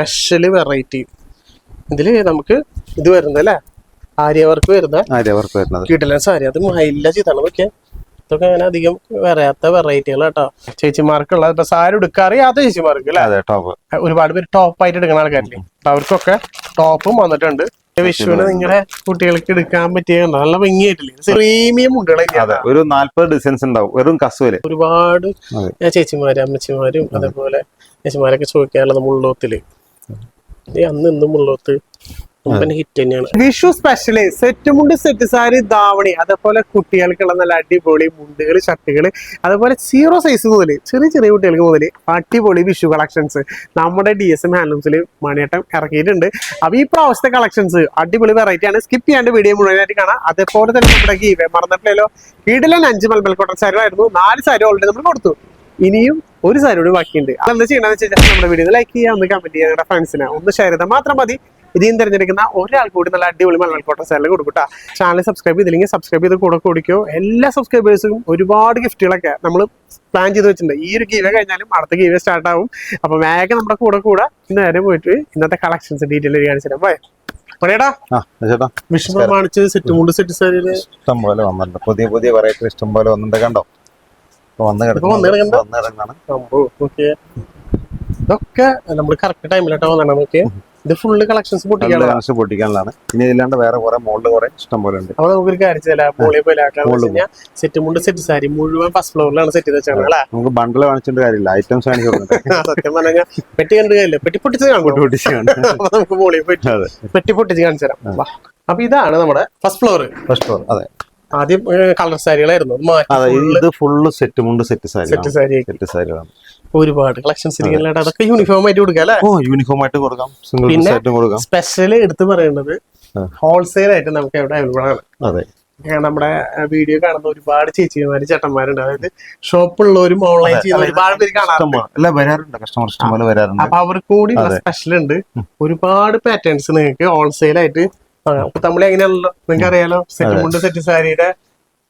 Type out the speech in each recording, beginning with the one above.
Special variety. ഇതില് നമുക്ക് ഇത് വരുന്നത് അല്ലേ, ആര്യവർക്ക് വരുന്നത് കിടിലൻ സാരി. അത് മൈലേജ് ഇതാണ്. നോക്കിയാ ഇതൊക്കെ അങ്ങനെ അധികം വരാത്ത വെറൈറ്റികൾ കേട്ടോ. ചേച്ചിമാർക്കുള്ള ഇപ്പൊ സാരി എടുക്കാൻ അറിയാത്ത ചേച്ചിമാർക്ക് അല്ലെ, ഒരുപാട് പേര് ടോപ്പായിട്ട് എടുക്കുന്ന ആൾക്കാരില്ലേ, അപ്പൊ അവർക്കൊക്കെ ടോപ്പും വന്നിട്ടുണ്ട്. വിഷുവിന് നിങ്ങളുടെ കുട്ടികൾക്ക് എടുക്കാൻ പറ്റിയ നല്ല ഭംഗിയായിട്ടില്ലേ, പ്രീമിയം മുണ്ടുകളെ ഒരു 40 ഡിസൈൻസ് ഉണ്ടാവും വെറും കസുവല്. ഒരുപാട് ചേച്ചിമാരും അമ്മച്ചിമാരും അതേപോലെ ചേച്ചിമാരൊക്കെ ചോദിക്കാറുള്ളത് മുള്ളോത്തില്. അന്ന് ഇന്നും മുള്ളോത്ത് ഹിറ്റ് തന്നെയാണ്. വിഷു സ്പെഷ്യല് സെറ്റ് മുണ്ട്, സെറ്റ് സാരി, ധാവണി, അതേപോലെ കുട്ടികൾക്കുള്ള നല്ല അടിപൊളി മുണ്ടുകൾ, ഷർട്ടുകൾ, അതേപോലെ 0 സൈസ് മുതൽ ചെറിയ കുട്ടികൾക്ക് മുതൽ അടിപൊളി വിഷു കളക്ഷൻസ് നമ്മുടെ DSM ഹാൻഡ്ലൂംസിൽ മണിയേട്ടം ഇറക്കിയിട്ടുണ്ട്. അപ്പൊ ഈ പ്രാവശ്യത്തെ കളക്ഷൻസ് അടിപൊളി വെറൈറ്റി ആണ്. സ്കിപ്പ് ചെയ്യാണ്ട് വീഡിയോ മുഴുവനായിട്ട് കാണാം. അതേപോലെ തന്നെ നമ്മുടെ ഗീവേ മറന്നിട്ടില്ലല്ലോ, കിടിലൻ 5 മൽമൽ കോട്ടൺ സാരികളായിരുന്നു. 4 സാരി ഓൾറെഡി നമ്മൾ കൊടുത്തു, ഇനിയും ഒരു സാരി കൂടി ബാക്കിയുണ്ട്. അതെന്താ ചെയ്യണമെന്ന് വെച്ചാൽ നമ്മുടെ വീഡിയോ ലൈക്ക് ചെയ്യുക, ഒന്ന് കമന്റ് ചെയ്യുക, നിങ്ങളുടെ ഫ്രണ്ട്സിനെ ഒന്ന് ഷെയർ ചെയ്താൽ മാത്രം മതി. ഇതിൽ തിരഞ്ഞെടുക്കുന്ന ഒരാൾ കൂടി നല്ല അടിപൊളി മലമൽ കോട്ടൺ സാരികൾ കൊടുക്കട്ടാ. ചാനൽ സബ്സ്ക്രൈബ് ചെയ്തില്ലെങ്കിൽ സബ്സ്ക്രൈബ് ചെയ്ത് കൂടെ കൂടിക്കോ. എല്ലാ സബ്സ്ക്രൈബേഴ്സും ഒരുപാട് ഗിഫ്റ്റുകളൊക്കെ നമ്മൾ പ്ലാൻ ചെയ്ത് വെച്ചിട്ടുണ്ട്. ഈ ഒരു ഗീവേ കഴിഞ്ഞാലും അടുത്ത ഗീവേ സ്റ്റാർട്ട് ആവും. അപ്പൊ വേഗം നമ്മുടെ കൂടെ നേരെ പോയിട്ട് ഇന്നത്തെ കളക്ഷൻസ് ഡീറ്റെയിൽ കാണിച്ചു തരാം. പോയെ വിഷു പ്രമാണിച്ച് സെറ്റ് മുണ്ട്, സെറ്റ് സാരിയില് ഇഷ്ടം പോലെ വന്നിട്ടുണ്ട്. പുതിയ വെറൈറ്റി ഇഷ്ടം പോലെ വന്നിട്ട് കണ്ടോ. ഇതൊക്കെ നമ്മൾ കറക്റ്റ് ടൈമിലോട്ട് വന്നിട്ട് നോക്കിയേ. ഇത് ഫുള്ള് കളക്ഷൻസ് പൊട്ടിക്കാനുള്ളതാണ്. ഇനി ഇല്ലാണ്ട് വേറെ കുറെ മോളില് കുറെ ഇഷ്ടം പോലെ ഉണ്ട്. അപ്പൊ നമുക്കൊരു കാര്യം ചെയ്യാം, മോളിൽ പോയി സെറ്റ് മുണ്ട്, സെറ്റ് സാരി മുഴുവൻ ഫസ്റ്റ് ഫ്ലോറിലാണ് സെറ്റ് ചെയ്ത് വെച്ചാൽ നമുക്ക് ബണ്ടിൽ കാണിച്ചിട്ട് കാര്യമില്ല, ഐറ്റംസ് സത്യം പറഞ്ഞാൽ പെട്ടി കണ്ടിട്ട് കാര്യമില്ല, പെട്ടി പൊട്ടിച്ച് നമുക്ക് മോളിൽ പോയിട്ട് പെട്ടി പൊട്ടിച്ച് കാണിച്ചു തരാം. അപ്പൊ ഇതാണ് നമ്മുടെ ഫസ്റ്റ് ഫ്ലോർ. അതെ, ആദ്യം കളർ സാരികളായിരുന്നു, ഇത് ഫുള്ള് സെറ്റ് മുണ്ട്, സെറ്റ് സാരികളാണ്. ഒരുപാട് കളക്ഷൻസ് അതൊക്കെ യൂണിഫോം ആയിട്ട് കൊടുക്കാം അല്ലെ. യൂണിഫോം ആയിട്ട് കൊടുക്കാം, പിന്നെ സ്പെഷ്യൽ എടുത്ത് പറയുന്നത് ഹോൾസെയിൽ ആയിട്ട് നമുക്ക് എവിടെ അവൈലബിൾ ആണ്. അതെ, നമ്മുടെ വീഡിയോ കാണുന്ന ഒരുപാട് ചേച്ചിമാര് ചേട്ടന്മാരുണ്ട്, അതായത് ഷോപ്പുള്ളവരും ഓൺലൈൻ ചെയ്യുന്ന ഒരുപാട് പേര് കാണാറുണ്ട്. അപ്പൊ അവർക്ക് കൂടി സ്പെഷ്യൽ ഉണ്ട്. ഒരുപാട് പാറ്റേൺസ് നിങ്ങൾക്ക് ഹോൾസെയിൽ ആയിട്ട് നമ്മൾ എങ്ങനെയാണല്ലോ നിങ്ങൾക്ക് അറിയാലോ. സെറ്റ് മുണ്ട്, സെറ്റ് സാരിയുടെ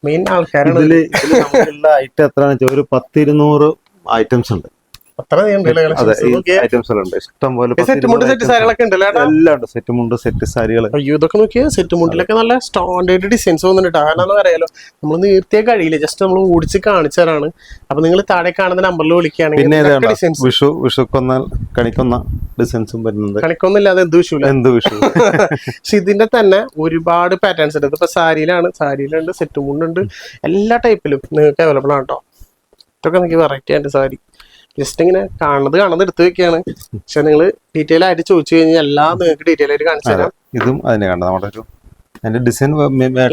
മെയിൻ ആൾക്കാരാണ്. ഐറ്റം എത്രയാണെന്ന് വെച്ചാൽ ഒരു 10-200 ഐറ്റംസ് ഉണ്ട്. ഇഷ്ടം പോലെ സെറ്റ് മുണ്ട്, സെറ്റ് സാരികളൊക്കെ ഉണ്ടല്ലോ. എല്ലാം ഉണ്ട്, സെറ്റ് മുണ്ട്, സെറ്റ് സാരികൾ. അയ്യോ, ഇതൊക്കെ നോക്കിയാൽ സെറ്റ് മുണ്ടിലൊക്കെ നല്ല സ്റ്റാൻഡേർഡ് ഡിസൈൻസ് വന്നിട്ട്. കാരണം അറിയാലോ, നമ്മൾ നിർത്തിയാൽ കഴിയില്ല, ജസ്റ്റ് നമ്മൾ ഓടിച്ച് കാണിച്ചാലാണ്. അപ്പൊ നിങ്ങൾ താഴെ കാണുന്ന നമ്പറിൽ വിളിക്കുകയാണെങ്കിൽ വിഷുക്കൊന്ന കണിക്കൊന്ന ഡിസൈൻസും വരുന്നുണ്ട്. കണിക്കൊന്നില്ലാതെ എന്ത് വിഷു പക്ഷെ ഇതിന്റെ തന്നെ ഒരുപാട് പാറ്റേൺസ് ഉണ്ട്. ഇപ്പൊ സാരിയിലുണ്ട്, സെറ്റ് മുണ്ടുണ്ട്, എല്ലാ ടൈപ്പിലും നിങ്ങൾക്ക് അവൈലബിൾ ആണ് കേട്ടോ. ഇതൊക്കെ നിങ്ങൾക്ക് വെറൈറ്റി ആയിട്ട് സാരി ജസ്റ്റ് ഇങ്ങനെ കാണുന്നത് എടുത്ത് വെക്കുകയാണ്. പക്ഷെ നിങ്ങൾ ഡീറ്റെയിൽ ആയിട്ട് ചോദിച്ചു കഴിഞ്ഞാൽ എല്ലാം നിങ്ങൾക്ക് ഡീറ്റെയിൽ ആയിട്ട് കാണിച്ചു തരാം. ഇതും അതിനെ കണ്ട നമ്മുടെ ഒരു അതിന്റെ ഡിസൈൻ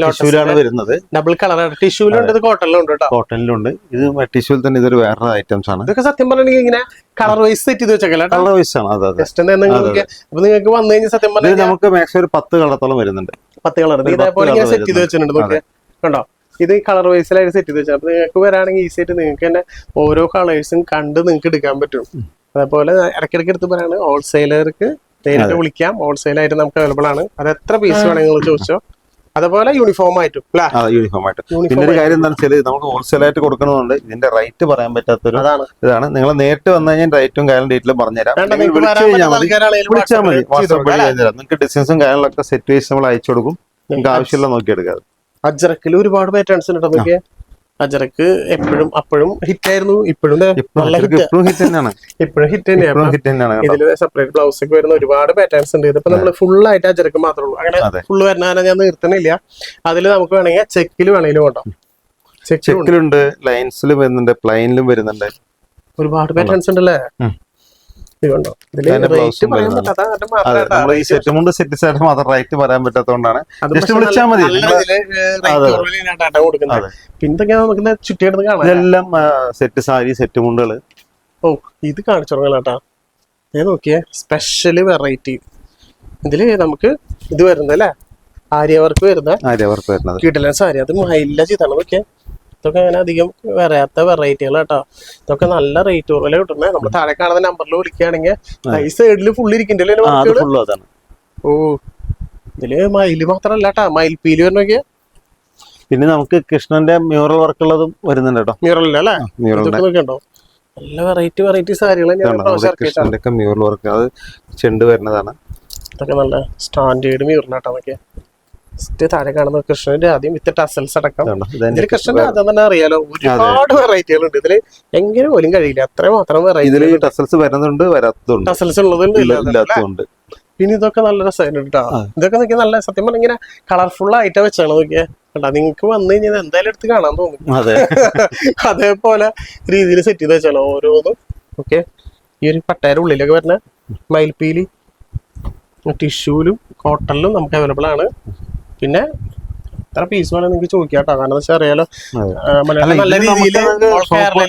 ടിഷ്യൂലാണ് വരുന്നത്. ഡബിൾ കളറാണ്. ടിഷ്യൂലുണ്ട്, കോട്ടണിലുണ്ട് കേട്ടോ. കോട്ടണിലുണ്ട്. ഇത് ടിഷ്യൂൽ തന്നെ ഇതൊരു വേറെ ഐറ്റംസ് ആണ്. ഇതൊക്കെ സത്യം പറഞ്ഞിട്ടുണ്ടെങ്കിൽ ഇങ്ങനെ കളർ വൈസ് സെറ്റ് ചെയ്ത് വെച്ചേക്കല്ല, കളർ വൈസ് ആണ്. ജസ്റ്റ് അപ്പൊ നിങ്ങൾക്ക് വന്നു കഴിഞ്ഞാൽ സത്യം പറഞ്ഞാൽ നമുക്ക് മാക്സിമം ഒരു 10 കളറത്തോളം വരുന്നുണ്ട്. 10 കളർ ഇതേപോലെ ഇങ്ങനെ സെറ്റ് ചെയ്ത് വെച്ചിട്ടുണ്ട്. കണ്ടോ, ഇത് കളർ വൈസിലായിട്ട് സെറ്റ് ചെയ്ത് വെച്ചാൽ അപ്പൊ നിങ്ങൾക്ക് വരാണെങ്കിൽ ഈസി ആയിട്ട് നിങ്ങൾക്ക് തന്നെ ഓരോ കളേഴ്സും കണ്ട് നിങ്ങൾക്ക് എടുക്കാൻ പറ്റും. അതേപോലെ ഇടയ്ക്കിടയ്ക്ക് എടുത്ത് പറയാണ്, ഹോൾസെയിലർക്ക് നേരിട്ട് വിളിക്കാം. ഹോൾസെയിലായിട്ട് നമുക്ക് അവൈലബിൾ ആണ്. അത് എത്ര പീസ് വേണമെങ്കിൽ ചോദിച്ചോ. അതേപോലെ യൂണിഫോം ആയിട്ടും യൂണിഫോം ആയിട്ട്. പിന്നെ ഒരു കാര്യം എന്താണെന്ന് വെച്ചാൽ നമുക്ക് ഹോൾസെയിലായിട്ട് കൊടുക്കണമെന്നുണ്ട്. ഇതിന്റെ റേറ്റ് പറയാൻ പറ്റാത്തൊരു ഇതാണ്. നിങ്ങൾ നേരിട്ട് വന്നു കഴിഞ്ഞാൽ റേറ്റും കാര്യം ഡീറ്റെയിലും പറഞ്ഞുതരാം. വിളിച്ചാൽ മതി, വാട്സാപ്പ് വഴി കഴിഞ്ഞുതരാം. നിങ്ങൾക്ക് ഡിസൈൻസും കാര്യങ്ങളൊക്കെ സെറ്റ് വൈസ് നമ്മൾ അയച്ചു കൊടുക്കും. നിങ്ങൾക്ക് ആവശ്യമുള്ള നോക്കിയെടുക്കാം. അജറക്കിൽ ഒരുപാട് പാറ്റേൺസ് ഉണ്ട്. നോക്കിയാൽ അജറക്ക് അപ്പോഴും ഹിറ്റ് ആയിരുന്നു, ഇപ്പോഴും ഹിറ്റ് തന്നെയാണ്. ഇതില് സെപ്പറേറ്റ് ബ്ലൗസ് ഒക്കെ വരുന്ന ഒരുപാട് പാറ്റേൺസ് ഉണ്ട്. ഇതിപ്പോ നമ്മള് ഫുൾ ആയിട്ട് അജറക്ക് മാത്രമേ ഉള്ളൂ. അങ്ങനെ ഫുള്ള് വരുന്ന ഞാൻ നിർത്തണില്ല. അതില് നമുക്ക് വേണമെങ്കിൽ ചെക്കിൽ വേണമെങ്കിലും കേട്ടോ. ചെക്കിലുണ്ട്, ലൈൻസിലും വരുന്നുണ്ട്, പ്ലെയിനിലും വരുന്നുണ്ട്. ഒരുപാട് പാറ്റേൺസ് ഉണ്ടല്ലേ. സെറ്റ് മുണ്ട്, സെറ്റ് സാരി മാത്രം റേറ്റ് പറയാൻ പറ്റാത്തതുകൊണ്ടാണ്. വിളിച്ചാൽ മതി. ഇതെല്ലാം സെറ്റ് സാരി, സെറ്റ് മുണ്ടുകള്. ഓ, ഇത് കാണിച്ചു തുടങ്ങാട്ടാ. ഞാൻ നോക്കിയേ, സ്പെഷ്യല് വെറൈറ്റി. ഇതില് നമുക്ക് ഇത് വരുന്നത് അല്ലേ, ആര്യവർക്ക് വരുന്നത് കിടിലൻ സാരി. അത് മൈലേജ് ഇതാണ്. നോക്കിയേ, ഇതൊക്കെ അങ്ങനെ അധികം വരാത്ത വെറൈറ്റികൾ കേട്ടോ. ഇതൊക്കെ നല്ല റേറ്റ് കുറവില് കിട്ടുന്നത്. നമ്മൾ താഴെ കാണുന്ന നമ്പറിൽ വിളിക്കുകയാണെങ്കിൽ ഈ സൈഡില് ഫുള്ള് ഇരിക്കണ്ടല്ലോ. ഓ, ഇതില് മയില് മാത്രല്ല കേട്ടാ, മയിൽപ്പീല് വരണൊക്കെ. പിന്നെ നമുക്ക് കൃഷ്ണന്റെ മ്യൂറൽ വർക്ക് ഉള്ളതും വരുന്നുണ്ട് കേട്ടോ. മ്യൂറൽ അല്ലേ, നോക്കണ്ടോ. നല്ല വെറൈറ്റി സാരികൾ കൃഷ്ണന്റെ മ്യൂറൽ വർക്ക്, അത് ചെണ്ട് വരുന്നതാണ്. ഇതൊക്കെ നല്ല സ്റ്റാൻഡേർഡ് മ്യൂറലാട്ടോ. അതൊക്കെ താഴെ കാണുന്ന കൃഷ്ണന്റെ ആദ്യം വിത്ത് ടസൽസ് അടക്കം. ഇതിൽ കൃഷ്ണന്റെ ആദ്യം തന്നെ അറിയാലോ, ഒരുപാട് വെറൈറ്റികളുണ്ട്. ഇതില് എങ്ങനെ പോലും കഴിയില്ല, അത്രമാത്രം വെറൈറ്റി. ടസൽസ് വരുന്നുണ്ട്, വരാത്തതുണ്ട്, ടസൽസ് ഉള്ളതുണ്ട്, ഇല്ലാത്തതുണ്ട്. പിന്നെ ഇതൊക്കെ നല്ല രസമായിട്ട് കേട്ടോ. ഇതൊക്കെ നോക്കിയാൽ നല്ല സത്യം പറഞ്ഞാൽ ഇങ്ങനെ കളർഫുൾ ആയിട്ട് വെച്ചാണ് നോക്കിയാ കേട്ടോ. നിങ്ങൾക്ക് വന്നു കഴിഞ്ഞാൽ എന്തായാലും എടുത്ത് കാണാൻ തോന്നും. അതേപോലെ രീതിയിൽ സെറ്റ് ചെയ്ത് വെച്ചാലോ ഓരോന്നും. ഓക്കെ, ഈ ഒരു പട്ടയുടെ ഉള്ളിലൊക്കെ വരുന്ന മയിൽപ്പീലി ടിഷ്യൂലും കോട്ടണിലും നമുക്ക് അവൈലബിൾ ആണ്. പിന്നെ എത്ര പീസ് വേണം നിങ്ങൾക്ക് ചോദിക്കാം കേട്ടോ, കാരണം വെച്ചാൽ അറിയാലോ നല്ല രീതിയിൽ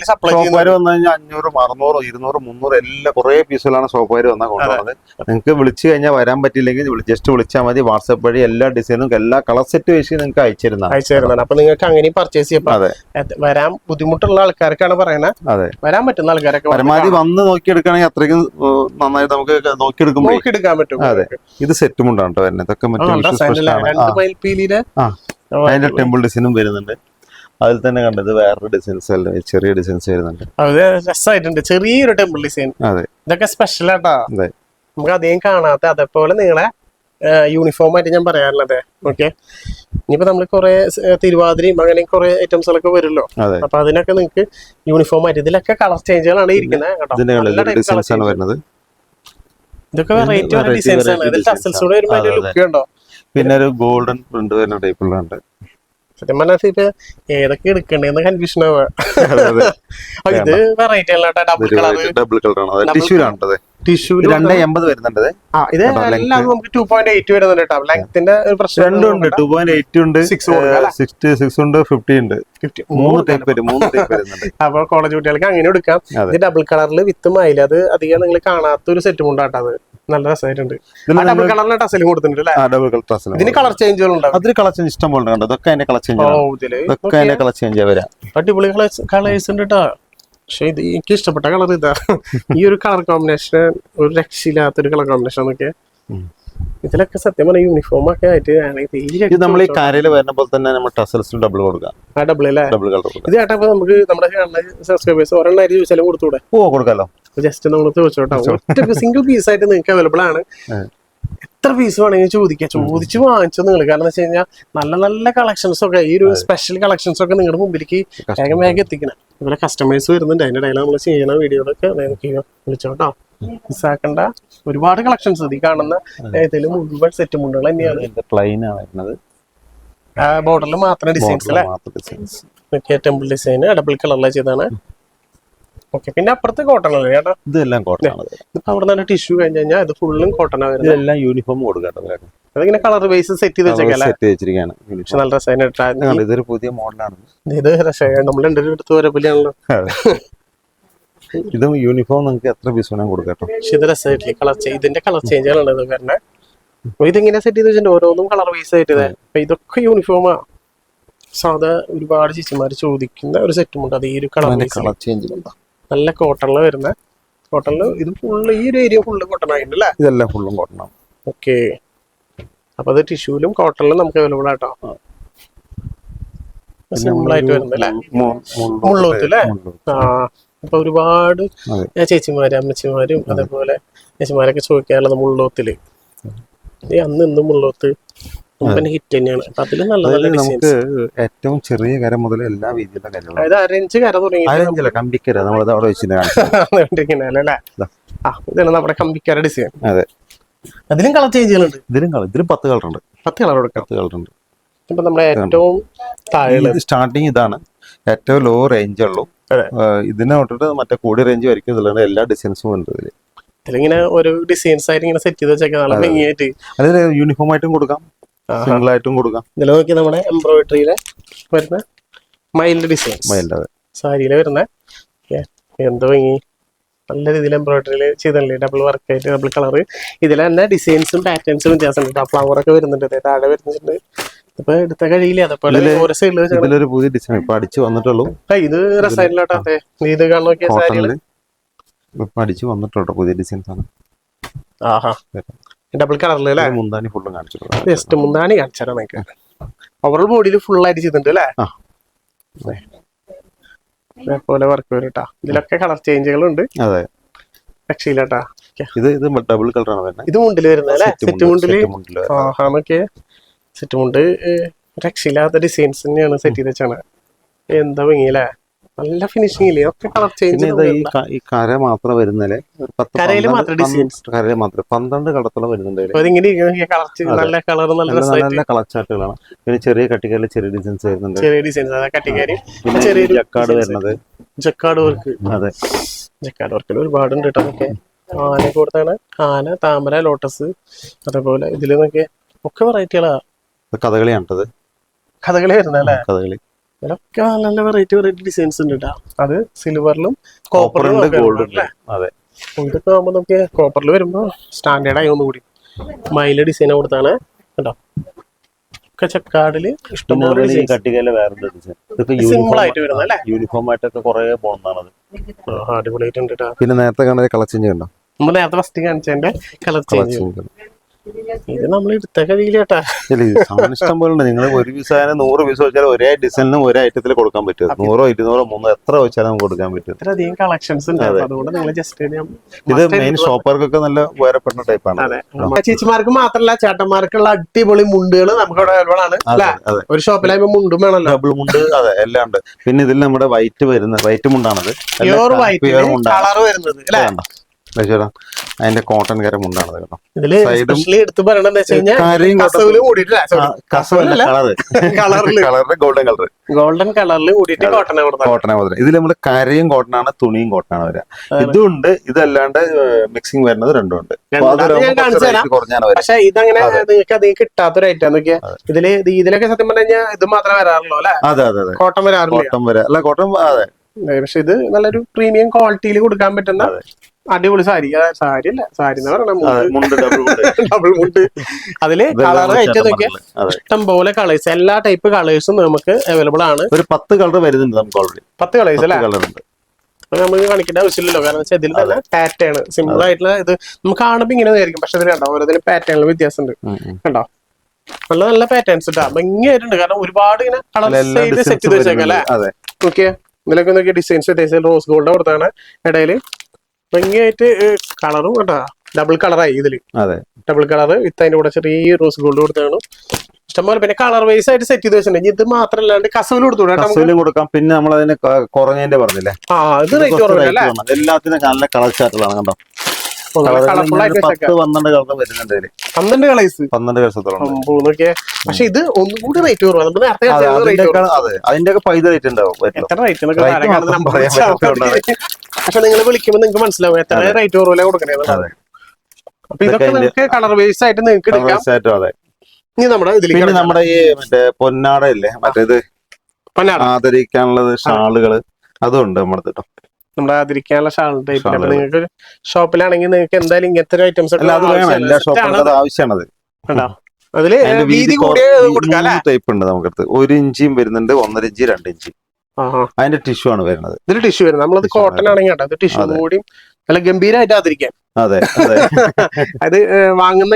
സപ്ലൈ ഷോപ്പുകാർ വന്നു കഴിഞ്ഞാൽ 500, 600, 200, 300 എല്ലാ കുറെ പീസുകളാണ് ഷോപ്പുകാർ വന്നാൽ കൊണ്ടുപോകുന്നത്. നിങ്ങൾക്ക് വിളിച്ചു കഴിഞ്ഞാൽ വരാൻ പറ്റില്ലെങ്കിൽ ജസ്റ്റ് വിളിച്ചാൽ മതി. വാട്സാപ്പ് വഴി എല്ലാ ഡിസൈനും എല്ലാ കളർ സെറ്റ് വെച്ച് നിങ്ങൾക്ക് അയച്ചു തരുന്നതാണ്. അപ്പൊ നിങ്ങൾക്ക് അങ്ങനെയും പർച്ചേസ് ചെയ്യാം. വരാൻ ബുദ്ധിമുട്ടുള്ള ആൾക്കാർക്കാണ് പറയുന്നത്. അതെ, വരാൻ പറ്റുന്ന ആൾക്കാരൊക്കെ പരമാവധി വന്ന് നോക്കിയെടുക്കുകയാണെങ്കിൽ അത്രയ്ക്കും നന്നായിട്ട് നമുക്ക് നോക്കിയെടുക്കാൻ പറ്റും. അതെ, ഇത് സെറ്റും ഉണ്ടാണ് കേട്ടോ വരുന്നത്. ഇതൊക്കെ മയിൽപ്പീലിയുടെ അതിന്റെ ടെമ്പിൾ ഡിസൈനും വരുന്നുണ്ട്. അതിൽ തന്നെ കണ്ടത് വേറൊരു ഡിസൈൻസ് അല്ല, ചെറിയ ഡിസൈൻസ് വരുന്നുണ്ട്. അത് രസമായിട്ടുണ്ട്, ചെറിയൊരു ടെമ്പിൾ ഡിസൈൻ. അതെ, ഇതൊക്കെ സ്പെഷ്യൽ ആട്ടാ, നമുക്ക് അധികം കാണാത്ത. അതേപോലെ നിങ്ങളെ യൂണിഫോം ആയിട്ട് ഞാൻ പറയാറുള്ളത്. ഓക്കെ, ഇനിയിപ്പോ നമ്മൾ കുറെ തിരുവാതിരയും അങ്ങനെ കുറെ ഐറ്റംസുകളൊക്കെ വരുമല്ലോ. അപ്പൊ അതിനൊക്കെ നിങ്ങൾക്ക് യൂണിഫോം ആയിട്ട് ഇതിലൊക്കെ കളർ ചേഞ്ചുകളാണ് ഇരിക്കുന്നത്. ഇതൊക്കെ വെറൈറ്റി ഡിസൈൻസ് ആണ്. ഇതിൽ ടസൽസോടെ വരുമ്പോ അതിന്റെ ലുക്ക് ഉണ്ടോ. പിന്നെ ഒരു ഗോൾഡൻ പ്രിന്റ് വരുന്ന ടൈപ്പുള്ളുണ്ട്. സത്യം പറഞ്ഞാൽ ഇപ്പൊ ഏതൊക്കെ എടുക്കണ്ടേന്ന് കൺഫ്യൂഷൻ ആവുക. ഇത് വെറൈറ്റി അല്ല, ഡബിൾ കളറാണ്, ടിഷ്യൂ 280 വരുന്നുണ്ട്. ഇത് എല്ലാം നമുക്ക് 2.8 വരുന്നുണ്ട് കേട്ടോ. ലെങ്ത്തിന്റെ പ്രശ്നം രണ്ടുണ്ട്, 2.8 ഉണ്ട്, 66 ഉണ്ട്, 50 ഉണ്ട്. 3 ടൈപ്പ് വരുന്നുണ്ട്. അപ്പൊ കോളേജ് കുട്ടികൾക്ക് അങ്ങനെ എടുക്കാം. ഇത് ഡബിൾ കളറിൽ വിത്ത് മയിൽ, അത് അധികം നിങ്ങൾ കാണാത്ത ഒരു സെറ്റ് മുണ്ടാട്ടോ. അത് നല്ല രസമായിട്ടുണ്ട്. ഡബിൾ കളറിലെ ടസലും കൊടുത്തിട്ടുണ്ട് അല്ലേ? Double colour tussle. ഇതിന് കളർ ചേഞ്ചുകൾ ഉണ്ടാവും. അതിന് കളർ ചേഞ്ച് ഇഷ്ടം പോലെ ഉണ്ട്. ഇതൊക്കെ അതിന്റെ കളർ ചേഞ്ച് വരാം. അടിപൊളി കളേഴ്സ് ഉണ്ട് കേട്ടോ. പക്ഷെ ഇത് എനിക്ക് ഇഷ്ടപ്പെട്ട കളർ ഇതാ. ഈ ഒരു കളർ കോമ്പിനേഷൻ ഒരു രക്ഷയില്ലാത്തൊരു കളർ കോമ്പിനേഷൻ എന്നൊക്കെ. ഇതിലൊക്കെ സത്യം പറഞ്ഞ യൂണിഫോം ഒക്കെ ആയിട്ട് നമ്മൾ ഈ കാരയില് വരുന്ന പോലെ തന്നെ നമ്മൾ ടസൽസിന് ഡബിൾ കൊടുക്കാം. ഡബിൾ അല്ലേ? Double colour. ഇത് കേട്ടാ നമുക്ക് നമ്മുടെ സബ്സ്ക്രൈബേഴ്സ് ഒരെണ്ണായിട്ട് ചോദിച്ചാലും കൊടുത്തൂടെ? കൊടുക്കാലോ. ജസ്റ്റ് നമ്മൾ ചോദിച്ചോട്ടോ. ഒറ്റ സിംഗിൾ പീസ് ആയിട്ട് നിങ്ങൾക്ക് അവൈലബിൾ ആണ്. എത്ര പീസ് വേണമെങ്കിൽ ചോദിച്ചു വാങ്ങിച്ചോ നിങ്ങൾ. കാരണം എന്ന് വെച്ച് കഴിഞ്ഞാൽ നല്ല നല്ല കളക്ഷൻസ് ഒക്കെ, ഈ ഒരു സ്പെഷ്യൽ കളക്ഷൻസ് ഒക്കെ നിങ്ങളുടെ മുമ്പിലേക്ക് വേഗം എത്തിക്കണം. അതുപോലെ കസ്റ്റമേഴ്സ് വരുന്നുണ്ട്, അതിന്റെ ഇടയിൽ നമ്മൾ ചെയ്യുന്ന വീഡിയോകളൊക്കെ വിളിച്ചോട്ടോ. മിസ്സാക്കണ്ട. ഒരുപാട് കളക്ഷൻസ് ഈ കാണുന്ന ഏതെങ്കിലും മുഴുവൻ സെറ്റ് മുണ്ടുകൾ തന്നെയാണ്. ബോർഡറിൽ മാത്രം ഡിസൈൻസ് അല്ലേ? ടെമ്പിൾ ഡിസൈൻ ഡബിൾ കളറിലെ ചെയ്താണ്. ഓക്കെ, പിന്നെ അപ്പുറത്ത് കോട്ടൺ അല്ലേ ചേട്ടാ? ഇതെല്ലാം കോട്ടൺ. ഇപ്പൊ അവിടെ നിന്ന് ടിഷ്യൂ കഴിഞ്ഞ് കഴിഞ്ഞാൽ ഇത് ഫുള്ളും കോട്ടൺ ആണ്. ഇതെല്ലാം യൂണിഫോം കൊടുക്കാം. അതിങ്ങനെ കളർ ബേസ് സെറ്റ് ചെയ്ത് വെച്ചിരിക്കുകയാണ്. നല്ല രസമായിട്ട്. ഇതൊരു പുതിയ മോഡലാണ്. ഇത് രസമായി നമ്മൾ രണ്ടുപേരും എടുത്ത് വരപ്പില്ലാണല്ലോ. ഇതും യൂണിഫോം നിങ്ങൾക്ക് എത്ര പീസ് വേണം കൊടുക്കാം. പക്ഷെ ഇത് രസമായിട്ടില്ലേ കളർ ഇതിന്റെ കളർ ചേഞ്ചുകളാണ് ഇത് വരുന്നത്. ഇതിങ്ങനെ സെറ്റ് ചെയ്ത് വെച്ചിട്ടുണ്ട്, ഓരോന്നും കളർ ബേസ് ആയിട്ട്. അപ്പൊ ഇതൊക്കെ യൂണിഫോമാ. സാധാ ഒരുപാട് ചേച്ചിമാര് ചോദിക്കുന്ന ഒരു സെറ്റും ഉണ്ട്. അത് ഈ ഒരു കളർ ചേഞ്ച് നല്ല കോട്ടണില് വരുന്ന കോട്ടണില്. ഇത് ഫുള്ള് ഈ ഒരു ഏരിയ ഫുള്ള് കോട്ടൺ ആയിട്ടുണ്ടല്ലേ? ഇതെല്ലാം ഫുള്ളും കോട്ടൺ ആണ്. ഓക്കെ, അപ്പൊ അത് ടിഷ്യൂലും കോട്ടണിലും നമുക്ക് അവൈലബിൾ ആട്ടോ. സിമ്പിൾ ആയിട്ട് വരുന്നല്ലേ? മുള്ളൂത്ത് അല്ലേ? അപ്പൊ ഒരുപാട് ചേച്ചിമാരും അമ്മച്ചിമാരും അതേപോലെ ചേച്ചിമാരൊക്കെ ചോദിക്കാറുള്ളത് മുള്ളൂത്തില്. അന്ന് ഇന്നും മുള്ളൂത്ത് ഹിറ്റ് തന്നെയാണ്. അപ്പൊ അതില് നല്ല നല്ല നമുക്ക് ഏറ്റവും ചെറിയ കര മുതൽ എല്ലാ രീതിയിലുള്ള കരകളും, അതായത് അരഞ്ച് കര തുടങ്ങി കമ്പിക്കര നമ്മൾ അവിടെ വെച്ചിട്ടുണ്ടല്ലേ? ഇതാണ് നമ്മുടെ കമ്പിക്കര ഡിസൈൻ. അതെ, അതിലും കളർ ചേഞ്ചുകളുണ്ട്. ഇതിലും 10 കളറുണ്ട്. 10 കളർ കൊടുക്കാം. 10 കളറുണ്ട്. ഇപ്പൊ നമ്മുടെ ഏറ്റവും താഴെ സ്റ്റാർട്ടിങ് ഇതാണ്, ഏറ്റവും ലോ റേഞ്ച് ഉള്ളൂ. ഇതിനെ തൊട്ടിട്ട് മറ്റേ കൂടിയ റേഞ്ച് വരയ്ക്കും. ഇതിലാണ് എല്ലാ ഡിസൈൻസും ഉണ്ട്. ഇതിലിങ്ങനെ ഒരു ഡിസൈൻസ് ആയിട്ട് ഇങ്ങനെ സെറ്റ് ചെയ്ത് വെച്ചേക്കാം നല്ല ഭംഗിയായിട്ട്. അതായത് യൂണിഫോം ആയിട്ടും കൊടുക്കാം, സിംഗിൾ ആയിട്ടും കൊടുക്കാം. ഇതിൽ നോക്കി നമ്മുടെ എംബ്രോയിഡറിയിലെ വരുന്ന മൈൽഡ് ഡിസൈൻസ് സാരിയില് വരുന്ന എന്തോ ഭംഗി. നല്ല രീതിയിൽ എംബ്രോയിഡറിയിൽ ചെയ്തല്ലേ, ഡബിൾ വർക്ക് ആയിട്ട് ഡബിൾ കളർ. ഇതിൽ തന്നെ ഡിസൈൻസും പാറ്റേൺസും വ്യത്യാസമുണ്ട്. ഫ്ലവർ ഒക്കെ വരുന്നുണ്ട്, താഴെ വരുന്നുണ്ട്. ഇപ്പൊ എടുത്ത കഴിയില്ല. അതേപോലെ ഓരോ സൈഡില് പുതിയ ഡിസൈൻ ഇപ്പൊ അടിച്ചു വന്നിട്ടുള്ളൂ. ഇത് രസമായിട്ടില്ലാട്ടെ. ഇത് കാണാൻ നോക്കിയ സാരികള് അടിച്ചു വന്നിട്ടുണ്ടോ പുതിയ ഡിസൈൻസ് ആണ്. ആഹാ, ഡബിൾ കളറിൽ അല്ലേ? മുന്താണി ഫുള്ളും കാണിച്ചിട്ടുണ്ട്. ജസ്റ്റ് മുന്താണി കാണിച്ചാൽ ഓവറോൾ ബോഡിയിൽ ഫുൾ ആയിട്ട് ചെയ്തിട്ടുണ്ട് അല്ലേ? അതേപോലെ വർക്ക് വരും കേട്ടാ. ഇതിലൊക്കെ കളർ ചേഞ്ചുകളുണ്ട്. അതെ, രക്ഷയില്ലാട്ടാ. ഇത് ഡബിൾ കളറാണ് വരുന്നത്. ഇത് മുണ്ടില് വരുന്നത് അല്ലേ? സെറ്റ് മുണ്ടില്. ആഹാന്നൊക്കെ സെറ്റ് മുണ്ട് രക്ഷയില്ലാത്ത ഡിസൈൻസ് തന്നെയാണ് സെറ്റ് ചെയ്ത് വെച്ചാണ്. എന്താ ഭംഗിയല്ലേ, നല്ല ഫിനിഷിംഗ് ഇല്ലേ. ഒക്കെ കളർ ചേഞ്ച്. ഈ കര മാത്രം വരുന്നല്ലേ, കരയില് മാത്രം ഡിസൈൻസ്, കരയിൽ മാത്രം 12 കളത്തോളം വരുന്നുണ്ട്. നല്ല കളർ, നല്ല കളർ ചാർട്ടുകളാണ്. പിന്നെ ചെറിയ കട്ടിക്കാരിൽ ചെറിയ ഡിസൈൻസ് വരുന്നുണ്ട്. ചെറിയ ഡിസൈൻസ് കട്ടിക്കാരി. പിന്നെ ജക്കാർഡ് വരുന്നത്, ജക്കാർഡ് വർക്ക്. അതെ, ജക്കാർഡ് വർക്കിൽ ഒരുപാടുണ്ട് കേട്ടോ. അതൊക്കെ ആന കൊടുത്താണ്. ആന, താമര, ലോട്ടസ്, അതേപോലെ ഇതിൽ നിന്നൊക്കെ ഒക്കെ വെറൈറ്റികളാ. കഥകളിയാണത്. കഥകളി വരുന്നല്ലേ? കഥകളി ഇതിലൊക്കെ നല്ല വെറൈറ്റി ഡിസൈൻസ് ഉണ്ട് കേട്ടോ. അത് സിൽവറിലും കോപ്പറും ഗോൾഡും. അതെ, ഇതൊക്കെ ആകുമ്പോ നമുക്ക് കോപ്പറിൽ വരുമ്പോ സ്റ്റാൻഡേർഡ് ആയി ഒന്നുകൂടി മയില് ഡിസൈൻ കൊടുത്താണ് കേട്ടോ. ഒക്കെ ചക്കാടില് ഇഷ്ടംപോലെ സിമ്പിൾ ആയിട്ട് വരുന്നല്ലേ, യൂണിഫോം ആയിട്ടൊക്കെ കുറെ പോകുന്നതാണ്. അടിപൊളിയായിട്ട് ഉണ്ട് കേട്ടോ. പിന്നെ നേരത്തെ കാണുന്ന കളർ ചേഞ്ച് ഉണ്ടോ? നമ്മൾ നേരത്തെ ഫസ്റ്റ് കാണിച്ചതിന്റെ കളർ ചേഞ്ച്. ഇത് നമ്മൾ എടുത്ത കഴിയില്ല കേട്ടാ. ഇഷ്ടം പോലെ ഉണ്ട്. നിങ്ങൾ ഒരു പീസ് ആയാലും 100 പീസ് വെച്ചാൽ ഒരേ ഡിസൈനിനും ഒരേ ഐറ്റത്തിൽ കൊടുക്കാൻ പറ്റും. 100, 200, 300 എത്ര വെച്ചാലും നമുക്ക് കൊടുക്കാൻ പറ്റും. ഇത്രയധികം കളക്ഷൻസ് ഉണ്ട്. അതുകൊണ്ട് നിങ്ങൾ ജസ്റ്റ് ഇത് മെയിൻ ഷോപ്പർക്കൊക്കെ നല്ല ഉപകാരപ്പെടുന്ന ടൈപ്പാണ്. അതെ, ചേച്ചിമാർക്ക് മാത്രമല്ല ചേട്ടന്മാർക്കുള്ള അടിപൊളി മുണ്ടുകൾ നമുക്ക് ഇവിടെ അവൈലബിൾ ആണ്. ഒരു ഷോപ്പിലാകുമ്പോ മുണ്ടും വേണമല്ലോ, ഡബിൾ മുണ്ട്. അതെ, എല്ലാം ഉണ്ട്. പിന്നെ ഇതിൽ നമ്മുടെ വൈറ്റ് മുണ്ടാണത്, പ്യൂർ വൈറ്റ് കളർ വരുന്നത് അല്ലേ. അതിന്റെ കോട്ടൺ കരം മുണ്ടാണ് കേട്ടോ. ഇതില് എടുത്ത് പറയണെന്ന് വെച്ച് ഗോൾഡൻ കളറിൽ കൂടിയിട്ട് കോട്ടനെ മുതൽ. ഇതിൽ നമ്മള് കരയും കോട്ടനാണ്, തുണിയും കോട്ടനാണ് വരിക. ഇതുണ്ട്, ഇതല്ലാണ്ട് മിക്സിംഗ് വരുന്നത് രണ്ടും ഉണ്ട്. പക്ഷെ ഇതങ്ങനെ നിങ്ങൾക്ക് അധികം കിട്ടാത്തൊരു ഐറ്റം നോക്കിയാ. ഇതിലൊക്കെ സത്യം പറഞ്ഞു കഴിഞ്ഞാൽ ഇത് മാത്രമേ വരാറുള്ളൂ അല്ലെ? അതെ അതെ അതെ, കോട്ടൺ വരാറില്ല. കോട്ടൺ അതെ. പക്ഷെ ഇത് നല്ലൊരു പ്രീമിയം ക്വാളിറ്റിയിൽ കൊടുക്കാൻ പറ്റുന്ന അടിപൊളി സാരി. സാരി അല്ല, സാരി എന്ന് പറയണ ഡബിൾ മുണ്ട്. അതില് കളർ ആയിട്ട് നോക്കിയാൽ ഇഷ്ടം പോലെ കളേഴ്സ്, എല്ലാ ടൈപ്പ് കളേഴ്സും നമുക്ക് അവൈലബിൾ ആണ്. ഒരു 10 കളർ വരുന്നുണ്ട് നമുക്ക് ഓൾറെഡി. 10 കളേഴ്സ് അല്ലേ? നമുക്ക് കാണിക്കേണ്ട ആവശ്യമില്ലല്ലോ, കാരണം വെച്ചാൽ ഇതിൽ തന്നെ പാറ്റേൺ സിമ്പിൾ ആയിട്ടുള്ള ഇത് നമുക്ക് കാണുമ്പോ ഇങ്ങനെ ആയിരിക്കും. പക്ഷെ ഇതിൽ കണ്ടോ ഓരോന്നിനും പാറ്റേണിൽ വ്യത്യാസം ഉണ്ട് കണ്ടോ. നല്ല നല്ല പാറ്റേൺസ് ഇട്ടാ ഭംഗിയായിട്ടുണ്ട്. കാരണം ഒരുപാട് ഇങ്ങനെ കളർ സെറ്റ് ചെയ്ത് വെച്ചേക്കാം അല്ലേ. നോക്കിയേ, ഇതിലൊക്കെ നോക്കിയ ഡിസൈൻസ് റോസ് ഗോൾഡ് കൊടുത്താണ് ഇടയില് ഭംഗിയായിട്ട്. കളറും കേട്ടാ ഡബിൾ കളറായി ഇതില്. ഡബിൾ കളർ വിത്ത് അതിന്റെ കൂടെ ചെറിയ റോസ് ഗോൾഡ് കൊടുത്താണ് ഇഷ്ടംപോലെ. പിന്നെ കളർ വൈസ് ആയിട്ട് സെറ്റ് ചെയ്ത് വെച്ചിട്ടുണ്ട്. ഇത് മാത്രമല്ലാണ്ട് കസവില് കൊടുക്കാം. പിന്നെ നമ്മൾ അതിന് കുറഞ്ഞതിന്റെ പറഞ്ഞില്ലേ, ഇത് റേറ്റ് കുറവല്ലേ? എല്ലാത്തിനും നല്ല കളർ ചാർട്ടുകളാണ് കണ്ടോ. 12 കളർ വരുന്നുണ്ട്. 12 കളേഴ്സ്, 12 കളേഴ്സത്തോളം. പക്ഷെ ഇത് ഒന്നുകൂടി റേറ്റ് കുറവാണ്. അതിന്റെയൊക്കെ പൈസ റേറ്റ് ഉണ്ടാവും. പക്ഷെ നിങ്ങൾ വിളിക്കുമ്പോൾ നിങ്ങൾക്ക് മനസ്സിലാവും എത്ര റേറ്റ് കുറവല്ലേ കൊടുക്കണേ. അപ്പൊ ഇതൊക്കെ നിങ്ങൾക്ക് കളർ വൈസ് ആയിട്ട് നിങ്ങൾക്ക് എടുക്കാം. ഇനി നമ്മുടെ ഈ മറ്റേ പൊന്നാട ഇല്ലേ, മറ്റേത് ആദരിക്കാനുള്ളത് ഷാളുകള്, അതുണ്ട് നമ്മുടെ കേട്ടോ. നമ്മുടെ ആദരിക്കാനുള്ള ഷാൾ ടൈപ്പ്. അപ്പൊ നിങ്ങൾക്ക് ഷോപ്പിലാണെങ്കിൽ നിങ്ങൾക്ക് എന്തായാലും ഇങ്ങനത്തെ ഐറ്റംസ് ആവശ്യമാണത്. അതില് വീതി കൂടിയ ടൈപ്പ് ഉണ്ട് നമുക്കടുത്ത്. 1 ഇഞ്ചും വരുന്നുണ്ട്, 1.5 ഇഞ്ച്, 2 ഇഞ്ച്. അതിന്റെ ടിഷ്യൂ ആണ് വരുന്നത്. ഇതിൽ ടിഷ്യൂ വരുന്നത്. നമ്മളത് കോട്ടൺ ആണെങ്കിൽ കേട്ടോ, അത് ടിഷ്യൂ കൂടി നല്ല ഗംഭീരമായിട്ട് ആദരിക്കാം. അതെ, അത് വാങ്ങുന്ന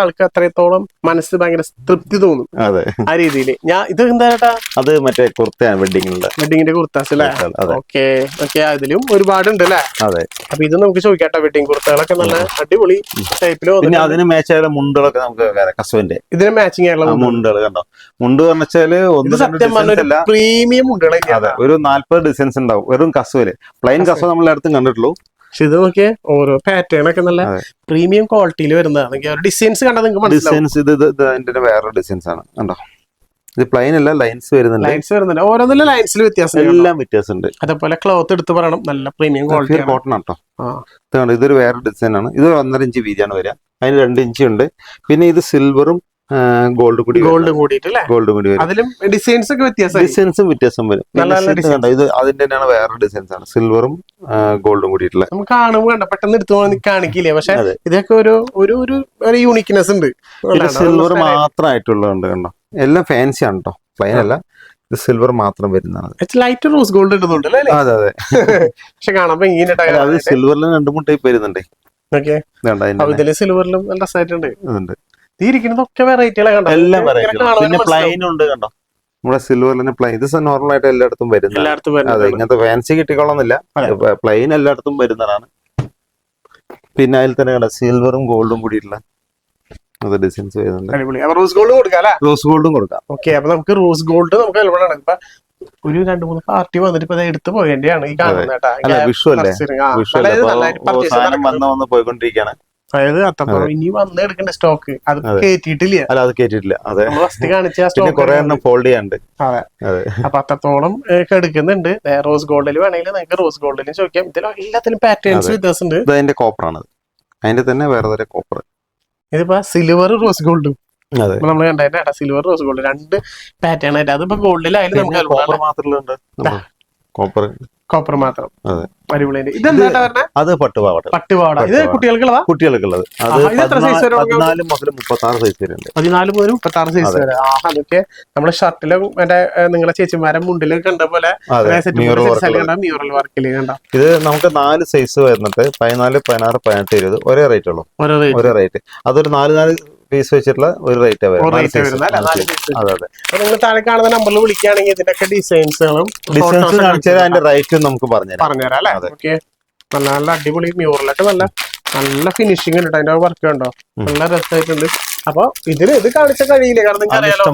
ആൾക്ക് അത്രത്തോളം മനസ്സ് ഭയങ്കര തൃപ്തി തോന്നും. അതെ, ആ രീതിയിൽ. ഇത് എന്താ ചേട്ടാ? അത് മറ്റേ കുർത്തയാണ്, വെഡിങ്ങിന്റെ കുർത്താസ് അല്ലേ? ഓക്കെ ഓക്കെ, അതിലും ഒരുപാടുണ്ട് അല്ലേ? അതെ. അപ്പൊ ഇത് നമുക്ക് ചോദിക്കാട്ടോ. വെഡിങ് കുർത്തകളൊക്കെ നല്ല അടിപൊളി ടൈപ്പിലോ. പിന്നെ അതിന് മാച്ച് ആയ മുണ്ടുകളൊക്കെ നമുക്ക് കസവിന്റെ ഇതിന് മാച്ചിങ് ആയിട്ടുള്ള മുണ്ടുകൾ കണ്ടോ. മുണ്ട് പറഞ്ഞാല് സത്യം പറഞ്ഞ പ്രീമിയം മുണ്ടുകളൊക്കെ ഒരു 40 ഡിസൈൻസ് ഉണ്ടാവും. വെറും കസവില് പ്ലെയിൻ കസവ് നമ്മൾ അടുത്തും കണ്ടിട്ടുള്ളൂ. പക്ഷെ ഇത് നോക്കിയ ഓരോ പാറ്റേൺ ഒക്കെ നല്ല പ്രീമിയം ക്വാളിറ്റിയിൽ വരുന്നതാണ്. ഡിസൈൻസ് കണ്ടാൽ നിങ്ങൾക്ക് മനസ്സിലാവും. ഇതിന്റെ വേറെ ഡിസൈൻസ് ആണ് കണ്ടോ. ഇത് പ്ലെയിൻ അല്ല, ലൈൻസ് വരുന്നുണ്ട്. ഓരോന്നിലും ലൈൻസിൽ വ്യത്യാസം, എല്ലാം വ്യത്യാസമുണ്ട്. അതേപോലെ ക്ലോത്ത് എടുത്ത് പറയണം, നല്ല പ്രീമിയം ക്വാളിറ്റി കോട്ടൺ ആട്ടോ. ഇതൊരു വേറെ ഡിസൈൻ ആണ്. ഇത് 1.5 ഇഞ്ച് വീതിയാണ് വരിക. അതിന് 2 ഇഞ്ച് ഉണ്ട്. പിന്നെ ഇത് സിൽവറും ഗോൾഡ് കൂടി അതിലും ഡിസൈൻസ് ഒക്കെ ഡിസൈൻസും വ്യത്യാസം വരും. ഇത് അതിന്റെ തന്നെയാണ് വേറെ ഡിസൈൻസ് ആണ്. സിൽവറും ഗോൾഡും കൂടിയിട്ടുള്ള നമുക്ക് കാണുമ്പോൾ കണ്ട പെട്ടെന്ന് എടുത്തു കാണിക്കില്ലേ. പക്ഷെ ഇതൊക്കെ ഒരു യൂണിക്നെസ് ഉണ്ട്. സിൽവർ മാത്രമായിട്ടുള്ളതുണ്ട് കണ്ടോ. എല്ലാം ഫാൻസി ആണ് കേട്ടോ, പ്ലെയിൻ അല്ല. ഇത് സിൽവർ മാത്രം വരുന്നതാണ്. ലൈറ്റ് റോസ് ഗോൾഡ് ഇടുന്നുണ്ട്. അതെ അതെ. പക്ഷെ കാണുമ്പോ അത് സിൽവറിലും 2-3 ടൈപ്പ് വരുന്നുണ്ട്. ഇതില് സിൽവറിലും നല്ല രസമായിട്ടുണ്ട്. ഇരിക്കുന്നതൊക്കെ വെറൈറ്റികളെ കണ്ടോ. എല്ലാം വെറൈറ്റി. പിന്നെ പ്ലെയിൻ ഉണ്ട് കണ്ടോ. നമ്മുടെ സിൽവർ തന്നെ പ്ലെയിൻ ഇത് നോർമൽ ആയിട്ട് എല്ലായിടത്തും വരുന്നത്. എല്ലായിടത്തും അതെ, വരുന്നത്. ഇങ്ങനത്തെ ഫാൻസി കിട്ടിക്കൊള്ളുന്നില്ല, പ്ലെയിൻ എല്ലായിടത്തും വരുന്നതാണ്. പിന്നെ അതിൽ തന്നെ കണ്ട സിൽവറും ഗോൾഡും കൂടിയിട്ടുള്ള ഡിസൈൻസ് വരുന്നുണ്ട്. അടിപൊളി. അപ്പൊ റോസ് ഗോൾഡ് കൊടുക്കാം അല്ലെ? റോസ് ഗോൾഡും കൊടുക്കാം. ഓക്കെ, അപ്പൊ നമുക്ക് റോസ് ഗോൾഡ് നമുക്ക് അവൈലബിൾ ഇപ്പൊ ഒരു 2-3 പാർട്ടി വന്നിട്ട് ഇപ്പൊ എടുത്ത് പോയതിന്റെയാണ് ഈ കാണുന്നത്. അല്ല, വിഷു അല്ലേ, വിഷു അല്ലേ, സാധനം വന്ന് പോയിക്കൊണ്ടിരിക്കുകയാണ്. അതായത് അത്രത്തോളം ഇനി വന്ന് എടുക്കേണ്ട സ്റ്റോക്ക് അത് കേറ്റിയിട്ടില്ല. അല്ല, അത് കേട്ടിട്ടില്ല. അതെ, ഫസ്റ്റ് കാണിച്ച പിന്നെ കുറെ എണ്ണം ഫോൾഡ് ചെയ്യാണ്ട്. അതെ, അപ്പൊ അത്രത്തോളം എടുക്കുന്നുണ്ട്. റോസ് ഗോൾഡിൽ വേണമെങ്കിൽ നിങ്ങൾക്ക് റോസ് ഗോൾഡിലും ചോദിക്കാം. ഇതിൽ എല്ലാത്തിലും പാറ്റേൺസ് വ്യത്യാസമുണ്ട്. ഇത് അതിന്റെ കോപ്പറാണ്, അതിന്റെ തന്നെ വേറെ കോപ്പർ. ഇതിപ്പോ സിൽവർ റോസ് ഗോൾഡും അതെ നമ്മൾ കണ്ടായിട്ട് സിൽവർ റോസ് ഗോൾഡ് 2 പാറ്റേൺ ആയിട്ട്. അതിപ്പോ ഗോൾഡിലായാലും നമുക്ക് കോപ്പർ മാത്രമുണ്ട്, കോപ്പർ കോപ്പർ മാത്രം. അതെ, അടിപൊളി. ഇതെന്താ പറഞ്ഞത്? അത് പട്ടുപാവാട. പട്ടുപാവാട. ഇത് കുട്ടികൾക്കുള്ളതാ? കുട്ടികൾക്കുള്ളത്. അത് 14 മുതൽ 36 സൈസ് വരെ ഉണ്ട്. 14 മുതൽ 36 സൈസ് വരെ. അതൊക്കെ നമ്മുടെ ഷർട്ടിലും മറ്റേ നിങ്ങളെ ചേച്ചിമാരെ മുണ്ടിലും കണ്ട പോലെ മ്യൂറൽ വർക്കില് കണ്ട. ഇത് നമുക്ക് 4 സൈസ് വരുന്നുണ്ട്. 14, 16, 18, 20 ഒരേ റേറ്റ് ഉള്ളൂ. ഒരേ റേറ്റ്. അതൊരു 4 പീസ് വെച്ചിട്ടുള്ള ഒരു റേറ്റ് അതെ. നിങ്ങൾ താഴെ കാണുന്ന നമ്പറിൽ വിളിക്കുകയാണെങ്കിൽ ഇതിന്റെയൊക്കെ ഡിസൈൻസുകളും കാണിച്ചാൽ അതിന്റെ റേറ്റും നമുക്ക് പറഞ്ഞുതരാം അല്ലെ? ഓക്കെ, നല്ല നല്ല അടിപൊളി മ്യൂറലൊക്കെ നല്ല ഫിനിഷിംഗ് ഉണ്ട്. അതിന്റെ വർക്ക് കണ്ടോ, നല്ല രസമായിട്ടുണ്ട്. അപ്പൊ ഇത് കാണിച്ച കഴിയില്ല, കാരണം നിങ്ങൾക്ക് അറിയാലോ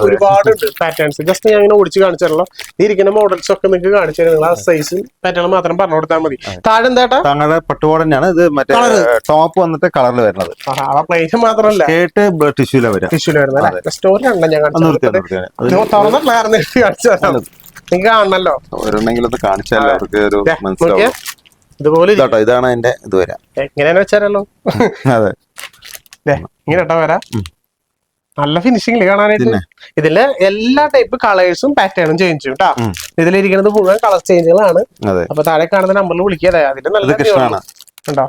ഒരുപാടുണ്ട് പാറ്റേൺസ്. ജസ്റ്റ് ഞാൻ ഇങ്ങനെ ഓടിച്ച് കാണിച്ചാലോ, ഇരിക്കുന്ന മോഡൽസ് ഒക്കെ നിങ്ങൾക്ക് കാണിച്ചു തരാം. നിങ്ങൾ ആ സൈസ് പാറ്റേൺ മാത്രം പറഞ്ഞു കൊടുത്താൽ മതി. താഴെ എന്താ താങ്കളുടെ പട്ടുപാവാട തന്നെയാണ്. ഇത് മറ്റേ ടോപ്പ് വന്നിട്ട് കളറിൽ വരുന്നത്. പ്ലേറ്റ് മാത്രമല്ല, ടിഷ്യൂല വരുന്നത്. സ്റ്റോറി കണ്ട ഞാൻ കാണിച്ചു നിങ്ങൾക്ക് കാണണല്ലോ. ഒരെണ്ണെങ്കിലും കാണിച്ചാലോ അവർക്ക് ഒരു മനസ്സിലാവും. ഇതുപോലെ ഇതാണ് എന്റെ ഇത് വരാം. എങ്ങനെയാന്ന് വെച്ചാലോ, അതെ, ഇങ്ങനെ വരാം. നല്ല ഫിനിഷിംഗ് കാണാനായിട്ട്. ഇതില് എല്ലാ ടൈപ്പ് കളേഴ്സും പാറ്റേണും ചേഞ്ച് ചെയ്യും കേട്ടോ. ഇതിലിരിക്കുന്നത് മുഴുവൻ കളർ ചേഞ്ചുകളാണ്. അപ്പൊ താഴെ കാണുന്ന നമ്പറിൽ വിളിക്കാതെ. അതിന്റെ നല്ല ഉണ്ടോ,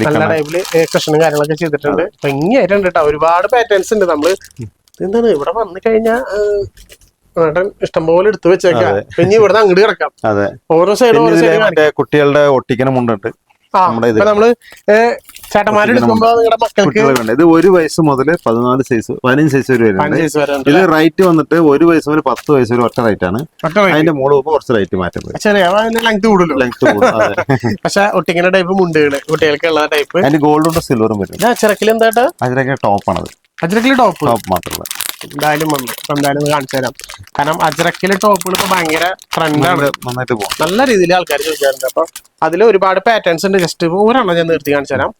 നല്ല ടൈപ്പില് കൃഷ്ണനും കാര്യങ്ങളൊക്കെ ചെയ്തിട്ടുണ്ട്. ഭംഗിയായിട്ടുണ്ട് കേട്ടോ. ഒരുപാട് പാറ്റേൺസ് ഉണ്ട്. നമ്മള് എന്താണ് ഇവിടെ വന്നു കഴിഞ്ഞാ ഇഷ്ടംപോലെ എടുത്തു വെച്ചേക്കാം. പിന്നെ ഇവിടുന്ന് അങ്ങോട്ട് കിടക്കാം. ഓരോ സൈഡും കുട്ടികളുടെ ഒട്ടിക്കണം മുണ്ടുണ്ട്. നമ്മള് ചേട്ടന്മാരെടുക്കുമ്പോ നിങ്ങളുടെ മക്കൾക്ക് ഇത് 1 വയസ്സ് മുതൽ 14 സൈസ് 15 സൈസ് വരെ വരുന്നുണ്ട്. ഇത് റേറ്റ് വന്നിട്ട് 1 വയസ്സ് മുതൽ 10 വയസ്സ് വരെ ഒറ്റ റേറ്റ് ആണ്. അതിന്റെ മോള് കുറച്ച് റേറ്റ് മാറ്റം ലെങ്ത് കൂടുമല്ലോ. പക്ഷെ ഒട്ടിക്കുന്ന ടൈപ്പ് മുണ്ടുകള് കുട്ടികൾക്കുള്ള ടൈപ്പ്. അതിന്റെ ഗോൾഡും സിൽവറും വരും. അച്ചറക്കിൽ എന്താ? അതിലൊക്കെ ടോപ്പാണത്. അച്ചറക്കിൽ ടോപ്പ് മാത്രമല്ല. എന്തായാലും വന്നു. എന്തായാലും കാണിച്ചു തരാം. കാരണം അജ്രക്കിലെ ടോപ്പുകൾ ഇപ്പൊ ഭയങ്കര ട്രെൻഡാണ്. നന്നായിട്ട് പോകും. നല്ല രീതിയിൽ ആൾക്കാർ ചോദിക്കാറുണ്ട്. അപ്പൊ അതിൽ ഒരുപാട് പാറ്റേൺസ് ഉണ്ട്. ജസ്റ്റ് ഒരെണ്ണം ഞാൻ നിർത്തി കാണിച്ചു തരാം.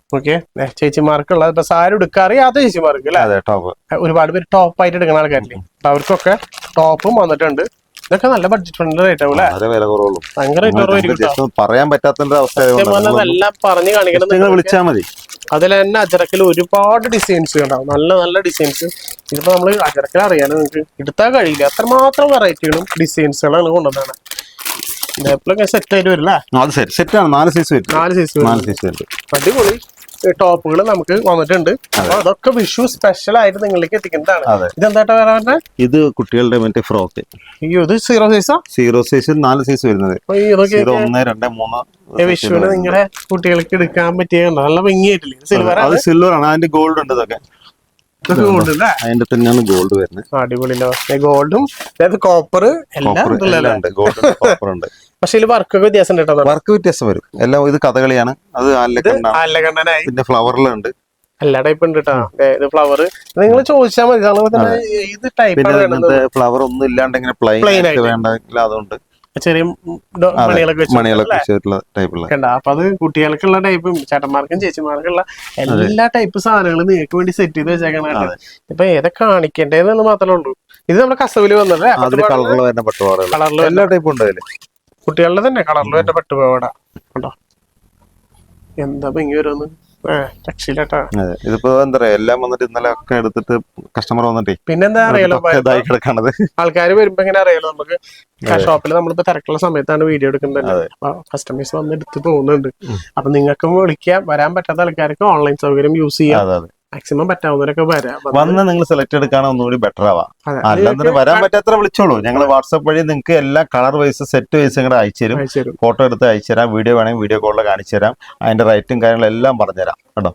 ഓക്കെ, ചേച്ചിമാർക്കുള്ള ഇപ്പൊ സാരി എടുക്കാൻ അറിയാത്ത ചേച്ചിമാർക്ക് അല്ലെ, ഒരുപാട് പേര് ടോപ്പായിട്ട് എടുക്കുന്ന ആൾക്കാരില്ലേ, അപ്പൊ അവർക്കൊക്കെ ടോപ്പും വന്നിട്ടുണ്ട്. ഇതൊക്കെ നല്ല ബഡ്ജറ്റ് ഫ്രണ്ട്ലി റേറ്റ് ആവും അല്ലേ? ഭയങ്കര പറയാൻ പറ്റാത്ത എല്ലാം പറഞ്ഞു കാണിക്കണം. വിളിച്ചാൽ മതി. അതിൽ തന്നെ അജറക്കിൽ ഒരുപാട് ഡിസൈൻസ് ഉണ്ടാവും. നല്ല നല്ല ഡിസൈൻസ്. ഇതിപ്പോ നമ്മള് അജറക്കിൽ അറിയാലോ, നിങ്ങൾക്ക് എടുത്താൽ കഴിയില്ല, അത്രമാത്രം വെറൈറ്റികളും ഡിസൈൻസുകളാണ് കൊണ്ടുവന്നാണ്. സെറ്റ് ആയിട്ട് വരില്ല. സെറ്റാണ്. 4 സൈസ് വരും. 4 സൈസ് അടിപൊളി ടോപ്പുകൾ നമുക്ക് വന്നിട്ടുണ്ട്. അപ്പൊ അതൊക്കെ വിഷു സ്പെഷ്യൽ ആയിട്ട് നിങ്ങളിലേക്ക് എത്തിക്കുന്നതാണ്. ഇതെന്താ പറഞ്ഞ ഇത് കുട്ടികളുടെ മറ്റേ ഫ്രോക്ക്. അയ്യോ, ഇത് 0 സൈസാ? 0 സൈസ് 4 സൈസ് വരുന്നത്. 1, 2, 3 വിഷുവിന് നിങ്ങളുടെ കുട്ടികൾക്ക് എടുക്കാൻ പറ്റിയ നല്ല ഭംഗിയായിട്ടില്ലേ? സിൽവർ ആണ്. സിൽവർ ആണ്. അതിന്റെ ഗോൾഡ് ഉണ്ട്. ഇതൊക്കെ അതിന്റെ തന്നെയാണ് ഗോൾഡ് വരുന്നത്. അടിപൊളിയല്ലോ. ഗോൾഡും കോപ്പർ എല്ലാം ഉണ്ട്. പക്ഷെ ഇതിൽ വർക്കൊക്കെ വ്യത്യാസം കേട്ടോ. വർക്ക് വ്യത്യാസം വരും. എല്ലാം ഇത് കഥകളിയാണ്. അത് ആലക്കണ്ണനായി. പിന്നെ ഫ്ലവറിലുണ്ട്. എല്ലാ ടൈപ്പ് ഉണ്ട് കേട്ടോ. ഇത് ഫ്ലവർ നിങ്ങൾ ചോദിച്ചാൽ മതി. ഇത് ടൈപ്പ് ഫ്ലവർ ഒന്നും ഇല്ലാണ്ട് ഇങ്ങനെ പ്ലെയിൻ ആയിട്ട് വേണ്ടെങ്കിൽ അതുകൊണ്ട് ചെറിയ മണികളൊക്കെ ടൈപ്പുള്ള. അപ്പൊ അത് കുട്ടികൾക്കുള്ള ടൈപ്പും ചേട്ടന്മാർക്കും ചേച്ചിമാർക്കുള്ള എല്ലാ ടൈപ്പ് സാധനങ്ങളും നിങ്ങൾക്ക് വേണ്ടി സെറ്റ് ചെയ്ത് വെച്ചേക്കണം. ഇപ്പൊ ഏതാ കാണിക്കേണ്ടതെന്ന് മാത്രമേ ഉള്ളൂ. ഇത് നമ്മുടെ കസവില് വന്നത് കളറിൽ വരുന്ന പട്ടുപാവാട എല്ലാ ടൈപ്പും ഉണ്ട് അതില്. കുട്ടികളുടെ തന്നെ കളറിൽ വരുന്ന പട്ടുപാവാട കണ്ടോ, എന്താ ഭംഗി വരുമെന്ന്. രക്ഷയില്ലാട്ടാ. ഇതിപ്പോ എന്താ പറയാ, എല്ലാം വന്നിട്ട് ഇന്നലെ ഒക്കെ എടുത്തിട്ട് കസ്റ്റമർ വന്നിട്ടേ പിന്നെന്താ അറിയാലോ, ഇതായി കിടക്കണത്. ആൾക്കാർ വരുമ്പോ എങ്ങനെ അറിയാലോ, നമുക്ക് ഷോപ്പിൽ നമ്മളിപ്പോ തിരക്കുള്ള സമയത്താണ് വീഡിയോ എടുക്കുന്നത്. അപ്പൊ കസ്റ്റമേഴ്സ് വന്ന് എടുത്ത് പോകുന്നുണ്ട്. അപ്പൊ നിങ്ങൾക്കും വിളിക്കാം. വരാൻ പറ്റാത്ത ആൾക്കാർക്ക് ഓൺലൈൻ സൗകര്യം യൂസ് ചെയ്യാം. മാക്സിമം പറ്റാവുന്നവരൊക്കെ വന്ന് നിങ്ങൾ സെലക്ട് എടുക്കാണ് ഒന്നുകൂടി ബെറ്റർ ആവാം. അല്ലാതെ വരാൻ പറ്റാത്ത വിളിച്ചോളൂ. ഞങ്ങൾ വാട്സാപ്പ് വഴി നിങ്ങൾക്ക് എല്ലാ കളർ വൈസ് സെറ്റ് വൈസ് ഞങ്ങൾ അയച്ചു തരും. ഫോട്ടോ എടുത്ത് അയച്ചു തരാം. വീഡിയോ വേണമെങ്കിൽ വീഡിയോ കോളിൽ കാണിച്ചു തരാം. അതിന്റെ റേറ്റും കാര്യങ്ങളും എല്ലാം പറഞ്ഞുതരാം കേട്ടോ.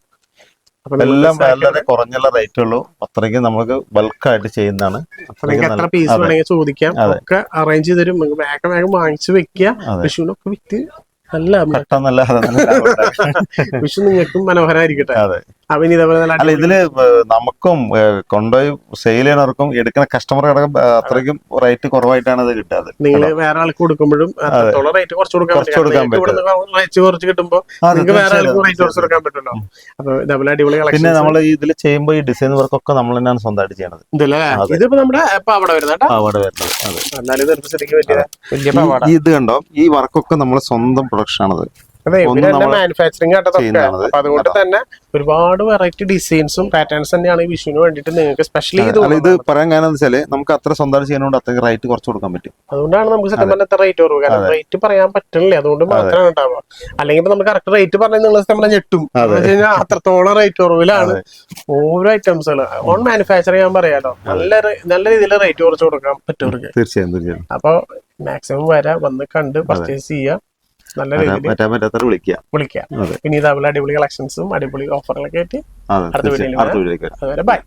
അപ്പൊ എല്ലാം വളരെ കുറഞ്ഞുള്ള റേറ്റ് ഉള്ളൂ. അത്രയ്ക്ക് നമുക്ക് ബൾക്കായിട്ട് ചെയ്യുന്നതാണ്. നിങ്ങൾക്ക് എത്ര പീസ് വേണമെങ്കിൽ ചോദിക്കാം, ഒക്കെ അറേഞ്ച് ചെയ്ത് തരും. നിങ്ങൾക്ക് വേഗം വാങ്ങിച്ചു വെക്കുക. വിഷുവിനൊക്കെ വിറ്റ് നല്ല പെട്ടെന്നല്ല വിഷു നിങ്ങൾക്കും മനോഹരമായിരിക്കട്ടെ. അപ്പൊ ഇനി ഇതേപോലെ അല്ല, ഇതില് നമുക്കും കൊണ്ടുപോയി സെയിൽ ചെയ്യണവർക്കും എടുക്കുന്ന കസ്റ്റമർ അത്രയ്ക്കും റേറ്റ് കുറവായിട്ടാണ് ഇത് കിട്ടാറ്. നിങ്ങൾ വേറെ ആൾക്ക് കൊടുക്കുമ്പോഴും അത്രത്തോളം റേറ്റ് കുറച്ച് കൊടുക്കാൻ പറ്റും. കുറച്ച് കിട്ടുമ്പോ നിങ്ങൾക്ക് വേറെ ആൾക്ക് റേറ്റ് കുറച്ച് കൊടുക്കാൻ പറ്റുമല്ലോ. അപ്പൊ ഇതേപോലെ അടിപൊളി കളക്ഷൻ. പിന്നെ നമ്മൾ ഇതിൽ ചെയ്യുമ്പോൾ ഈ ഡിസൈൻ വർക്കൊക്കെ നമ്മൾ തന്നെയാണ് സ്വന്തമായിട്ട് ചെയ്യണത്. ഇതിപ്പോ നമ്മുടെ അവിടെ വരുന്നത് ഇത് കണ്ടോ, ഈ വർക്കൊക്കെ നമ്മളെ സ്വന്തം പ്രൊഡക്ഷൻ ആണത്. മാനുഫാക്ചറിംഗ് ആയിട്ടൊക്കെ. അതുകൊണ്ട് തന്നെ ഒരുപാട് വെറൈറ്റി ഡിസൈൻസും പാറ്റേൺസ് തന്നെയാണ് ഈ വിഷുവിന് വേണ്ടിട്ട് നിങ്ങൾക്ക് സ്പെഷ്യലി ഇത് പറയാൻ കാരണം വെച്ചാല് നമുക്ക് അത്ര സ്വന്തമായിട്ട് ചെയ്യുന്നതുകൊണ്ട് അത്രയും റേറ്റ് കുറച്ച് കൊടുക്കാൻ പറ്റും. അതുകൊണ്ടാണ് നമുക്ക് സത്യം പറഞ്ഞാൽ എത്ര റേറ്റ് കുറവ്. കാരണം റേറ്റ് പറയാൻ പറ്റില്ല, അതുകൊണ്ട് മാത്രമാണ് ഉണ്ടാവുക. അല്ലെങ്കിൽ നമുക്ക് കറക്റ്റ് റേറ്റ് പറഞ്ഞാൽ നിങ്ങൾ നമ്മളെ ഞെട്ടും. കഴിഞ്ഞാൽ അത്രത്തോളം റേറ്റ് കുറവിലാണ് ഓരോ ഐറ്റംസുകൾ. ഓൺ മാനുഫാക്ചർ ചെയ്യാൻ പറയാലോ, നല്ല രീതിയിൽ റേറ്റ് കുറച്ച് കൊടുക്കാൻ പറ്റും. തീർച്ചയായും. അപ്പൊ മാക്സിമം വന്ന് കണ്ട് പർച്ചേസ് ചെയ്യുക. നല്ല രീതിയിൽ വിളിക്കാം. പിന്നെ ഇതേപോലെ അടിപൊളി കളക്ഷൻസും അടിപൊളി ഓഫറുകളൊക്കെ ആയിട്ട് അടുത്ത വീഡിയോയിൽ. അതുവരെ ബൈ.